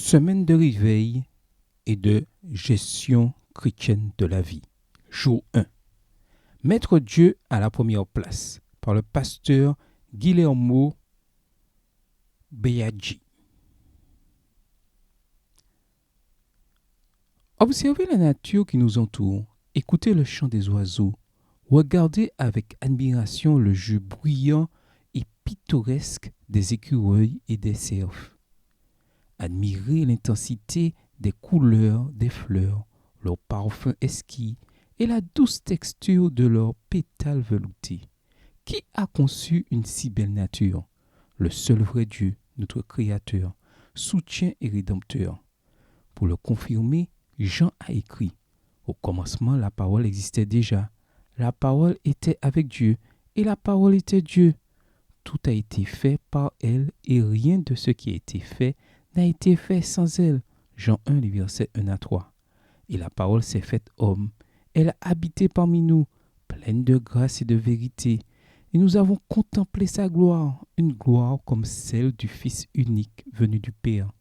Semaine de réveil et de gestion chrétienne de la vie. Jour 1. Mettre Dieu à la première place par le pasteur Guillermo Biaggi. Observez la nature qui nous entoure, écoutez le chant des oiseaux, regardez avec admiration le jeu bruyant et pittoresque des écureuils et des cerfs. Admirez l'intensité des couleurs des fleurs, leur parfum exquis et la douce texture de leurs pétales veloutés. Qui a conçu une si belle nature? Le seul vrai Dieu, notre Créateur, soutien et rédempteur. Pour le confirmer, Jean a écrit « Au commencement, la parole existait déjà. La parole était avec Dieu et la parole était Dieu. Tout a été fait par elle et rien de ce qui a été fait n'a été fait sans elle. » Jean 1, les versets 1 à 3. Et la parole s'est faite homme. Elle a habité parmi nous, pleine de grâce et de vérité. Et nous avons contemplé sa gloire, une gloire comme celle du Fils unique venu du Père.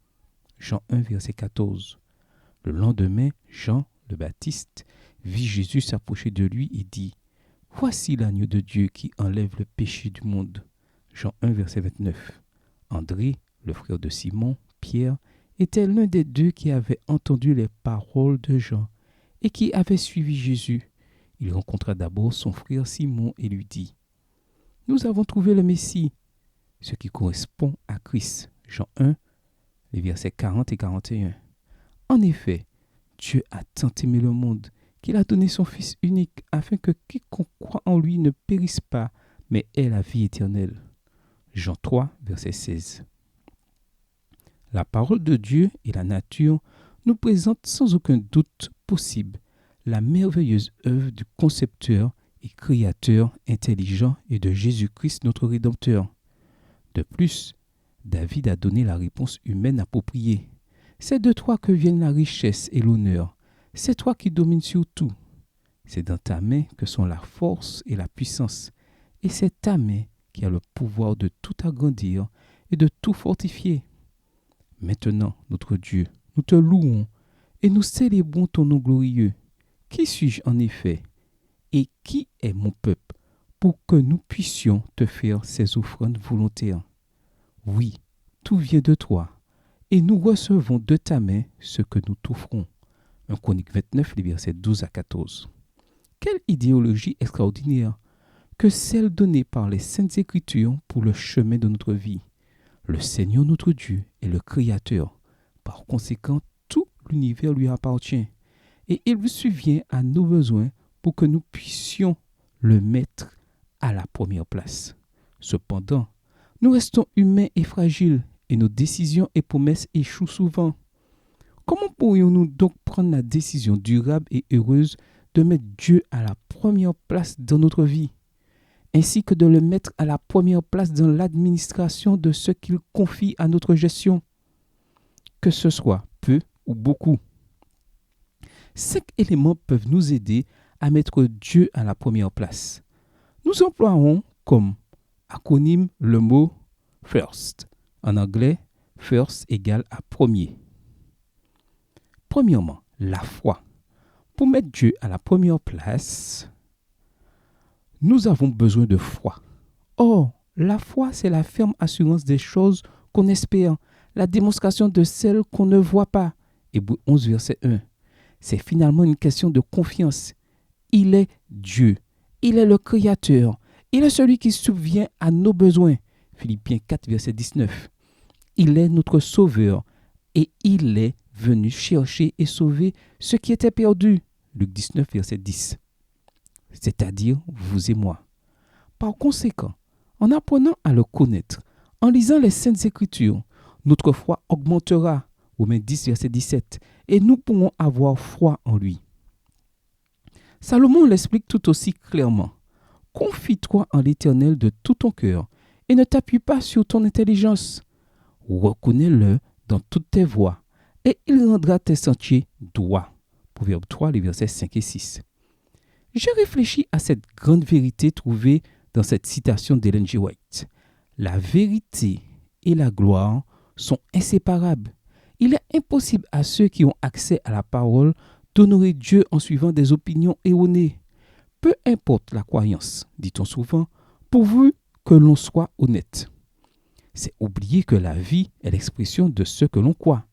Jean 1, verset 14. Le lendemain, Jean le Baptiste vit Jésus s'approcher de lui et dit « Voici l'agneau de Dieu qui enlève le péché du monde. » Jean 1, verset 29. André, le frère de Simon, Pierre, était l'un des deux qui avait entendu les paroles de Jean et qui avait suivi Jésus. Il rencontra d'abord son frère Simon et lui dit « Nous avons trouvé le Messie », ce qui correspond à Christ. Jean 1, les versets 40 et 41. En effet, Dieu a tant aimé le monde qu'il a donné son Fils unique afin que quiconque croit en lui ne périsse pas, mais ait la vie éternelle. Jean 3, verset 16. La parole de Dieu et la nature nous présentent sans aucun doute possible la merveilleuse œuvre du concepteur et créateur intelligent et de Jésus-Christ notre Rédempteur. De plus, David a donné la réponse humaine appropriée. C'est de toi que viennent la richesse et l'honneur. C'est toi qui domines sur tout. C'est dans ta main que sont la force et la puissance. Et c'est ta main qui a le pouvoir de tout agrandir et de tout fortifier. Maintenant, notre Dieu, nous te louons et nous célébrons ton nom glorieux. Qui suis-je en effet? Et qui est mon peuple pour que nous puissions te faire ces offrandes volontaires? Oui, tout vient de toi. Et nous recevons de ta main ce que nous t'offrons. 1 Chroniques 29, les versets 12 à 14. Quelle idéologie extraordinaire que celle donnée par les Saintes Écritures pour le chemin de notre vie. Le Seigneur notre Dieu est le Créateur. Par conséquent, tout l'univers lui appartient. Et il subvient à nos besoins pour que nous puissions le mettre à la première place. Cependant, nous restons humains et fragiles et nos décisions et promesses échouent souvent. Comment pourrions-nous donc prendre la décision durable et heureuse de mettre Dieu à la première place dans notre vie, ainsi que de le mettre à la première place dans l'administration de ce qu'il confie à notre gestion, que ce soit peu ou beaucoup? 5 éléments peuvent nous aider à mettre Dieu à la première place. Nous emploierons comme acronyme le mot FIRST. En anglais, first égale à premier. Premièrement, la foi. Pour mettre Dieu à la première place, nous avons besoin de foi. Or, la foi, c'est la ferme assurance des choses qu'on espère, la démonstration de celles qu'on ne voit pas. Hébreux 11, verset 1. C'est finalement une question de confiance. Il est Dieu. Il est le Créateur. Il est celui qui subvient à nos besoins. Philippiens 4, verset 19. Il est notre Sauveur et il est venu chercher et sauver ce qui était perdu. Luc 19, verset 10. C'est-à-dire vous et moi. Par conséquent, en apprenant à le connaître, en lisant les Saintes Écritures, notre foi augmentera. Romains 10, verset 17. Et nous pourrons avoir foi en lui. Salomon l'explique tout aussi clairement. Confie-toi en l'Éternel de tout ton cœur et ne t'appuie pas sur ton intelligence. Reconnais-le dans toutes tes voies, et il rendra tes sentiers droits. Proverbe 3, les versets 5 et 6. J'ai réfléchi à cette grande vérité trouvée dans cette citation d'Ellen G. White. La vérité et la gloire sont inséparables. Il est impossible à ceux qui ont accès à la parole d'honorer Dieu en suivant des opinions erronées. Peu importe la croyance, dit-on souvent, pourvu que l'on soit honnête. C'est oublier que la vie est l'expression de ce que l'on croit.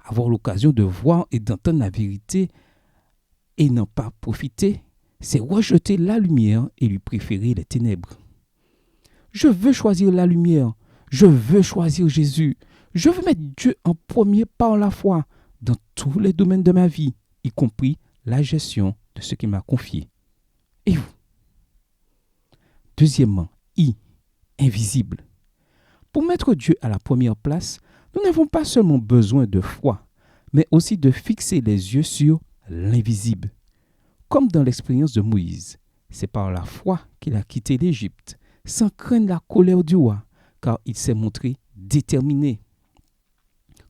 Avoir l'occasion de voir et d'entendre la vérité et n'en pas profiter, c'est rejeter la lumière et lui préférer les ténèbres. Je veux choisir la lumière. Je veux choisir Jésus. Je veux mettre Dieu en premier par la foi dans tous les domaines de ma vie, y compris la gestion de ce qu'il m'a confié. Et vous? Deuxièmement, invisible. Pour mettre Dieu à la première place, nous n'avons pas seulement besoin de foi, mais aussi de fixer les yeux sur l'invisible. Comme dans l'expérience de Moïse, c'est par la foi qu'il a quitté l'Égypte, sans craindre la colère du roi, car il s'est montré déterminé.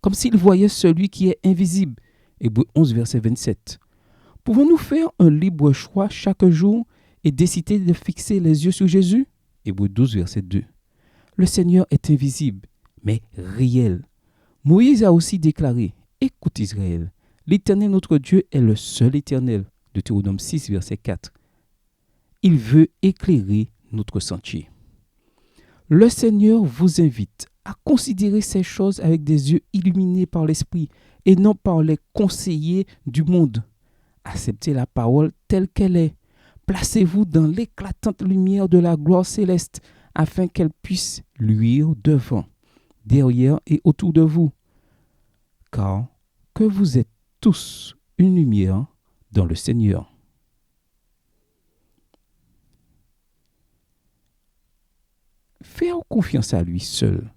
Comme s'il voyait celui qui est invisible. Hébreux 11, verset 27. Pouvons-nous faire un libre choix chaque jour et décider de fixer les yeux sur Jésus? Hébreux 12, verset 2. Le Seigneur est invisible, mais réel. Moïse a aussi déclaré, « Écoute Israël, l'Éternel notre Dieu est le seul Éternel. » Deutéronome 6, verset 4. Il veut éclairer notre sentier. Le Seigneur vous invite à considérer ces choses avec des yeux illuminés par l'Esprit et non par les conseillers du monde. Acceptez la parole telle qu'elle est. Placez-vous dans l'éclatante lumière de la gloire céleste afin qu'elle puisse luire devant, derrière et autour de vous. Car que vous êtes tous une lumière dans le Seigneur. Faire confiance à lui seul.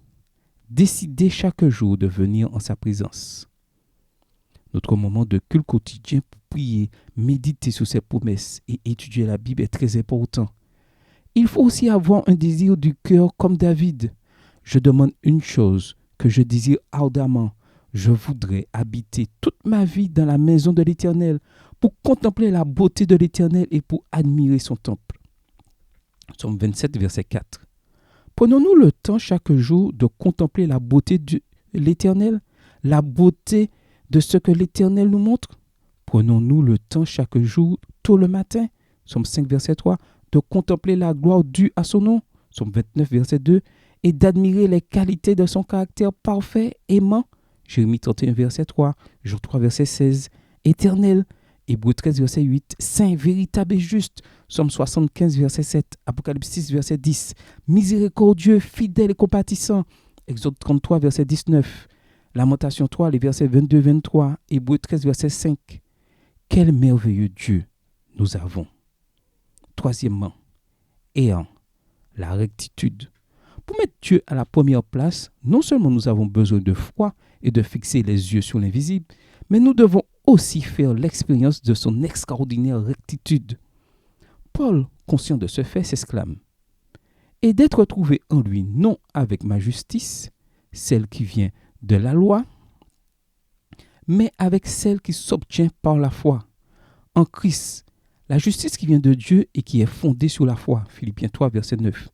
Décidez chaque jour de venir en sa présence. Notre moment de culte quotidien pour prier, méditer sur ses promesses et étudier la Bible est très important. Il faut aussi avoir un désir du cœur comme David. Je demande une chose que je désire ardemment. Je voudrais habiter toute ma vie dans la maison de l'Éternel pour contempler la beauté de l'Éternel et pour admirer son temple. Psaume 27, verset 4. Prenons-nous le temps chaque jour de contempler la beauté de l'Éternel, la beauté de ce que l'Éternel nous montre. Prenons-nous le temps chaque jour, tôt le matin, Psaume 5, verset 3, de contempler la gloire due à son nom, Psaume 29, verset 2, et d'admirer les qualités de son caractère parfait, aimant, Jérémie 31, verset 3, Job 3, verset 16, éternel, Hébreux 13, verset 8, saint, véritable et juste, Psaume 75, verset 7, Apocalypse 6, verset 10, miséricordieux, fidèle et compatissant, Exode 33, verset 19, Lamentation 3, les versets 22-23, Hébreux 13, verset 5. Quel merveilleux Dieu nous avons. Troisièmement, ayant la rectitude. Pour mettre Dieu à la première place, non seulement nous avons besoin de foi et de fixer les yeux sur l'invisible, mais nous devons aussi faire l'expérience de son extraordinaire rectitude. Paul, conscient de ce fait, s'exclame « Et d'être trouvé en lui non avec ma justice, celle qui vient de la loi, mais avec celle qui s'obtient par la foi, en Christ, la justice qui vient de Dieu et qui est fondée sur la foi. » Philippiens 3, verset 9.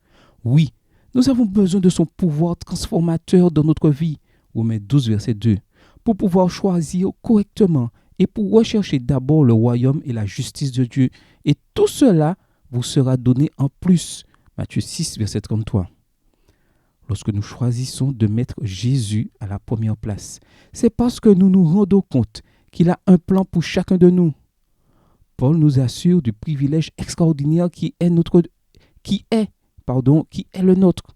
Oui, nous avons besoin de son pouvoir transformateur dans notre vie. Romains 12, verset 2. Pour pouvoir choisir correctement et pour rechercher d'abord le royaume et la justice de Dieu. Et tout cela vous sera donné en plus. Matthieu 6, verset 33. Lorsque nous choisissons de mettre Jésus à la première place, c'est parce que nous nous rendons compte qu'il a un plan pour chacun de nous. Paul nous assure du privilège extraordinaire qui est le nôtre.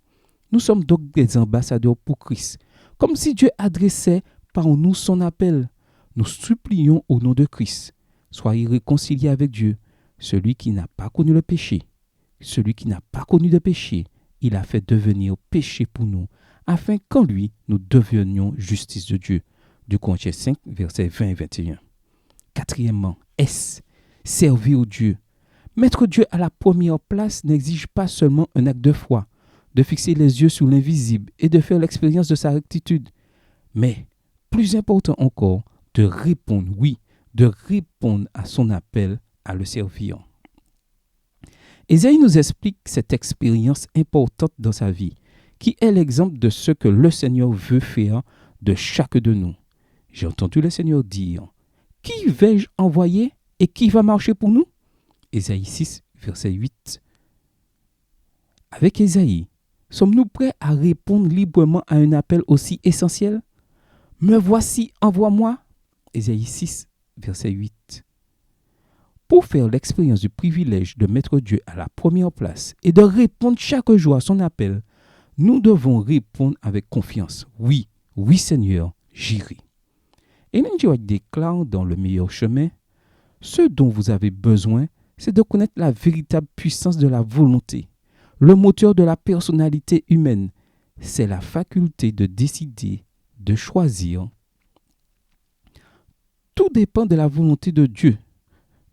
Nous sommes donc des ambassadeurs pour Christ, comme si Dieu adressait par nous son appel. Nous supplions au nom de Christ. Soyez réconciliés avec Dieu. Celui qui n'a pas connu le péché, celui qui n'a pas connu de péché, il a fait devenir péché pour nous, afin qu'en lui, nous devenions justice de Dieu. 2 Corinthiens 5, versets 20 et 21. Quatrièmement, servir Dieu. Mettre Dieu à la première place n'exige pas seulement un acte de foi, de fixer les yeux sur l'invisible et de faire l'expérience de sa rectitude, mais, plus important encore, de répondre à son appel à le servir. Ésaïe nous explique cette expérience importante dans sa vie, qui est l'exemple de ce que le Seigneur veut faire de chacun de nous. J'ai entendu le Seigneur dire, qui vais-je envoyer et qui va marcher pour nous? Ésaïe 6, verset 8. Avec Ésaïe, sommes-nous prêts à répondre librement à un appel aussi essentiel? Me voici, envoie-moi. Ésaïe 6, verset 8. Pour faire l'expérience du privilège de mettre Dieu à la première place et de répondre chaque jour à son appel, nous devons répondre avec confiance. Oui, oui Seigneur, j'irai. Ellen G. White déclare dans Le meilleur chemin, ce dont vous avez besoin, c'est de connaître la véritable puissance de la volonté. Le moteur de la personnalité humaine, c'est la faculté de décider, de choisir. Tout dépend de la volonté de Dieu,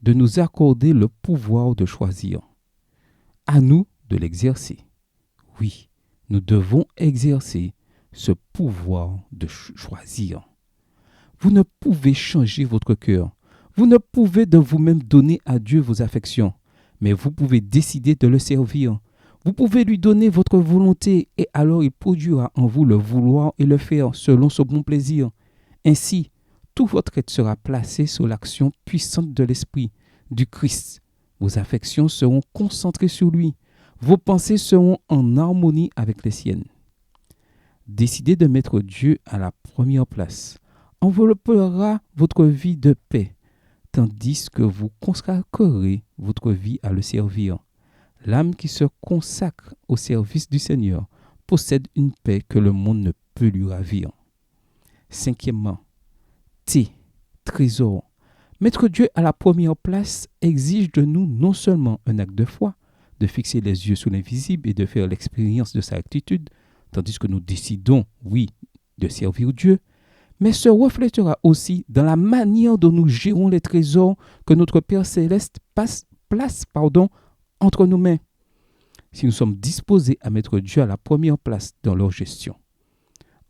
de nous accorder le pouvoir de choisir. À nous de l'exercer. Oui, nous devons exercer ce pouvoir de choisir. Vous ne pouvez changer votre cœur. Vous ne pouvez de vous-même donner à Dieu vos affections, mais vous pouvez décider de le servir. Vous pouvez lui donner votre volonté et alors il produira en vous le vouloir et le faire selon son bon plaisir. Ainsi, tout votre être sera placé sous l'action puissante de l'Esprit, du Christ. Vos affections seront concentrées sur lui. Vos pensées seront en harmonie avec les siennes. Décidez de mettre Dieu à la première place. Enveloppera votre vie de paix, tandis que vous consacrerez votre vie à le servir. L'âme qui se consacre au service du Seigneur possède une paix que le monde ne peut lui ravir. Cinquièmement, trésor. Mettre Dieu à la première place exige de nous non seulement un acte de foi, de fixer les yeux sur l'invisible et de faire l'expérience de sa rectitude, tandis que nous décidons, oui, de servir Dieu, mais se reflétera aussi dans la manière dont nous gérons les trésors que notre Père Céleste place entre nos mains, si nous sommes disposés à mettre Dieu à la première place dans leur gestion.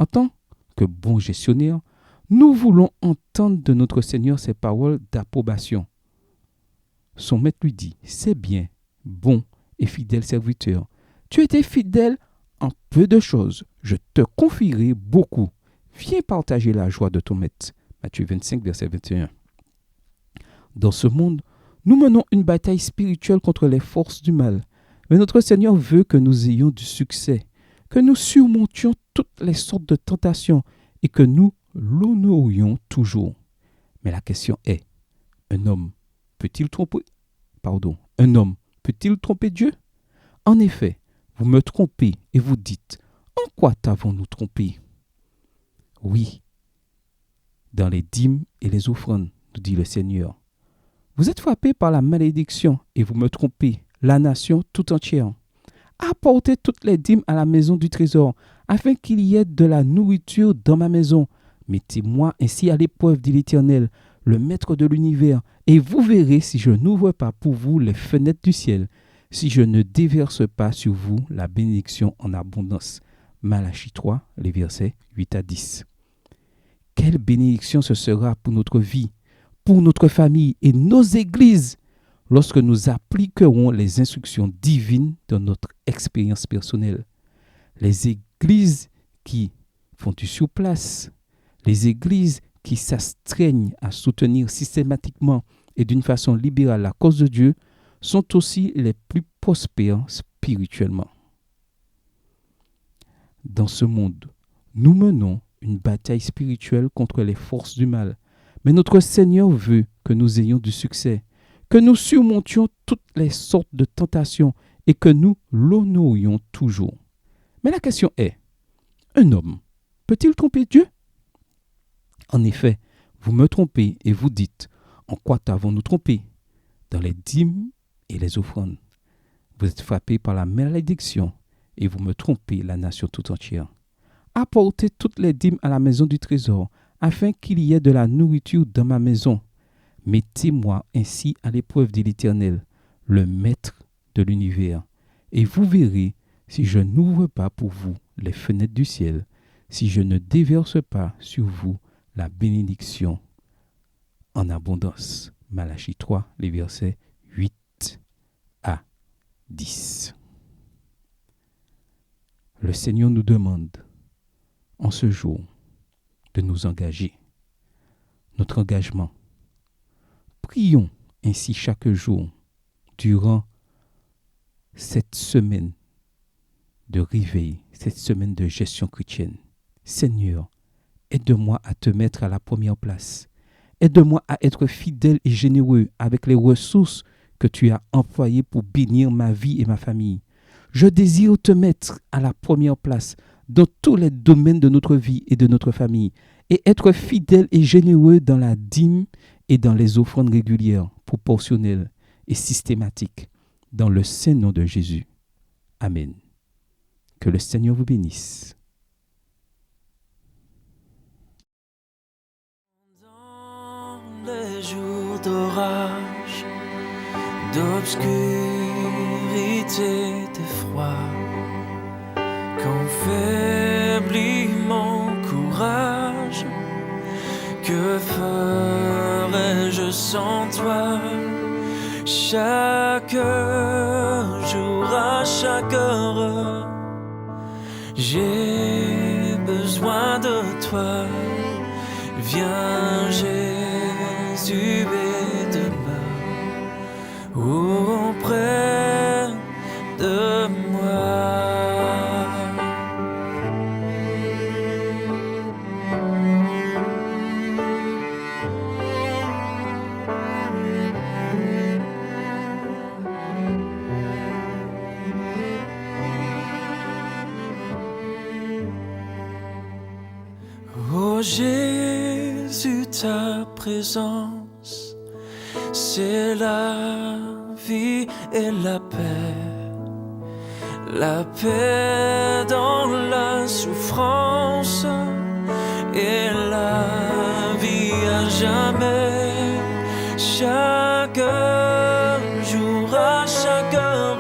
En tant que bons gestionnaires, nous voulons entendre de notre Seigneur ces paroles d'approbation. Son maître lui dit, c'est bien, bon et fidèle serviteur. Tu étais fidèle en peu de choses, je te confierai beaucoup. Viens partager la joie de ton maître. Matthieu 25, verset 21. Dans ce monde, nous menons une bataille spirituelle contre les forces du mal. Mais notre Seigneur veut que nous ayons du succès, que nous surmontions toutes les sortes de tentations et que nous l'honorions toujours. Mais la question est, un homme peut-il tromper Dieu? En effet, vous me trompez et vous dites, en quoi t'avons-nous trompé? Oui, dans les dîmes et les offrandes, nous dit le Seigneur. Vous êtes frappés par la malédiction et vous me trompez, la nation tout entière. Apportez toutes les dîmes à la maison du trésor, afin qu'il y ait de la nourriture dans ma maison. Mettez-moi ainsi à l'épreuve, dit l'Éternel, le Maître de l'univers, et vous verrez si je n'ouvre pas pour vous les fenêtres du ciel, si je ne déverse pas sur vous la bénédiction en abondance. Malachie 3, les versets 8 à 10. Quelle bénédiction ce sera pour notre vie, pour notre famille et nos églises lorsque nous appliquerons les instructions divines dans notre expérience personnelle. Les églises qui font du surplace, les églises qui s'astreignent à soutenir systématiquement et d'une façon libérale la cause de Dieu sont aussi les plus prospères spirituellement. Dans ce monde, nous menons une bataille spirituelle contre les forces du mal, mais notre Seigneur veut que nous ayons du succès, que nous surmontions toutes les sortes de tentations et que nous l'honorions toujours. Mais la question est, un homme peut-il tromper Dieu? En effet, vous me trompez et vous dites, en quoi t'avons-nous trompé? Dans les dîmes et les offrandes. Vous êtes frappés par la malédiction et vous me trompez, la nation tout entière. Apportez toutes les dîmes à la maison du trésor, afin qu'il y ait de la nourriture dans ma maison. Mettez-moi ainsi à l'épreuve, dit l'Éternel, le Maître de l'univers, et vous verrez si je n'ouvre pas pour vous les fenêtres du ciel, si je ne déverse pas sur vous la bénédiction en abondance. Malachie 3, les versets 8 à 10. Le Seigneur nous demande en ce jour de nous engager, notre engagement. Prions ainsi chaque jour durant cette semaine de réveil, cette semaine de gestion chrétienne. Seigneur, aide-moi à te mettre à la première place. Aide-moi à être fidèle et généreux avec les ressources que tu as employées pour bénir ma vie et ma famille. Je désire te mettre à la première place dans tous les domaines de notre vie et de notre famille et être fidèle et généreux dans la dîme et dans les offrandes régulières, proportionnelles et systématiques, dans le saint nom de Jésus. Amen. Que le Seigneur vous bénisse. Dans les jours d'orage, d'obscurité, de froid, quand faiblit mon courage, que ferais-je sans toi? Chaque jour, à chaque heure, j'ai besoin de toi. Viens Jésus et demeure auprès de moi. Oh Jésus, ta présence, c'est la vie et la paix dans la souffrance et la vie à jamais. Chaque jour, à chaque heure,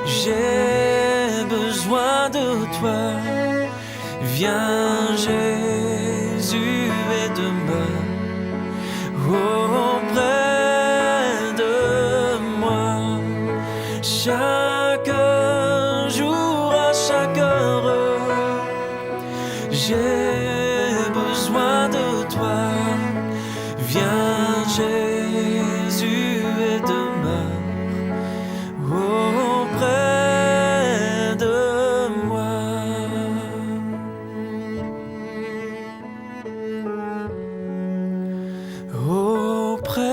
j'ai besoin de toi. Viens Jésus et demeure auprès de moi. Chaque jour, à chaque heure, j'ai besoin de toi. Viens Jésus et demeure auprès de moi. Auprès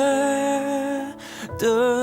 de